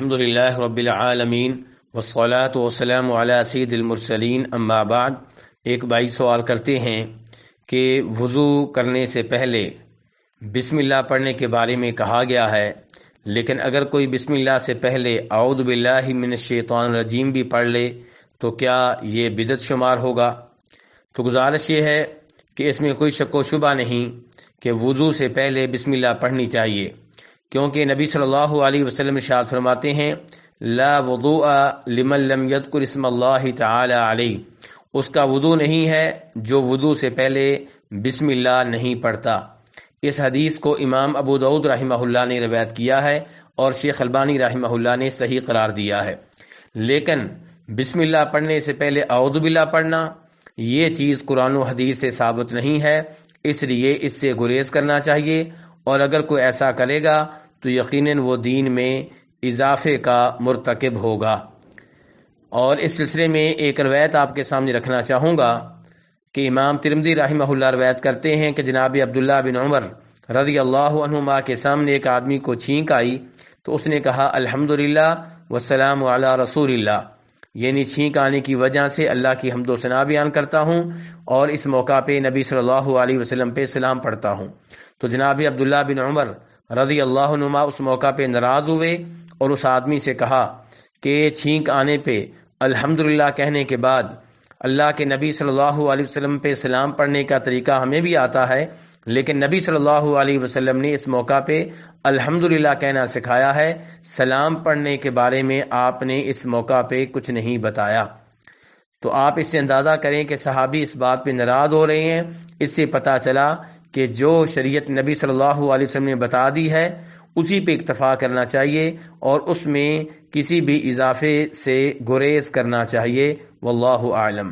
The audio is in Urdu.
الحمد للہ رب العالمین والصلاة والسلام علی سید المرسلین اما بعد۔ ایک بھائی سوال کرتے ہیں کہ وضو کرنے سے پہلے بسم اللہ پڑھنے کے بارے میں کہا گیا ہے، لیکن اگر کوئی بسم اللہ سے پہلے اعوذ باللہ من الشیطان الرجیم بھی پڑھ لے تو کیا یہ بدعت شمار ہوگا؟ تو گزارش یہ ہے کہ اس میں کوئی شک و شبہ نہیں کہ وضو سے پہلے بسم اللہ پڑھنی چاہیے، کیونکہ نبی صلی اللہ علیہ وسلم ارشاد فرماتے ہیں لا وضوء لمن لم یذکر اسم اللہ تعالی علیہ، اس کا وضو نہیں ہے جو وضو سے پہلے بسم اللہ نہیں پڑھتا۔ اس حدیث کو امام ابو داؤد رحمہ اللہ نے روایت کیا ہے اور شیخ البانی رحمہ اللہ نے صحیح قرار دیا ہے، لیکن بسم اللہ پڑھنے سے پہلے اعوذ باللہ پڑھنا یہ چیز قرآن و حدیث سے ثابت نہیں ہے، اس لیے اس سے گریز کرنا چاہیے، اور اگر کوئی ایسا کرے گا تو یقیناً وہ دین میں اضافے کا مرتکب ہوگا۔ اور اس سلسلے میں ایک روایت آپ کے سامنے رکھنا چاہوں گا کہ امام ترمذی رحمہ اللہ روایت کرتے ہیں کہ جناب عبداللہ بن عمر رضی اللہ عنہما کے سامنے ایک آدمی کو چھینک آئی تو اس نے کہا الحمدللہ والسلام علی رسول اللہ، یعنی چھینک آنے کی وجہ سے اللہ کی حمد و ثنا بیان کرتا ہوں اور اس موقع پہ نبی صلی اللہ علیہ وسلم پہ سلام پڑھتا ہوں۔ تو جناب عبداللہ بن عمر رضی اللہ عنہما اس موقع پہ ناراض ہوئے اور اس آدمی سے کہا کہ چھینک آنے پہ الحمدللہ کہنے کے بعد اللہ کے نبی صلی اللہ علیہ وسلم پہ سلام پڑھنے کا طریقہ ہمیں بھی آتا ہے، لیکن نبی صلی اللہ علیہ وسلم نے اس موقع پہ الحمدللہ کہنا سکھایا ہے، سلام پڑھنے کے بارے میں آپ نے اس موقع پہ کچھ نہیں بتایا۔ تو آپ اس سے اندازہ کریں کہ صحابی اس بات پہ ناراض ہو رہے ہیں، اس سے پتہ چلا کہ جو شریعت نبی صلی اللہ علیہ وسلم نے بتا دی ہے اسی پہ اکتفا کرنا چاہیے اور اس میں کسی بھی اضافے سے گریز کرنا چاہیے۔ واللہ اعلم۔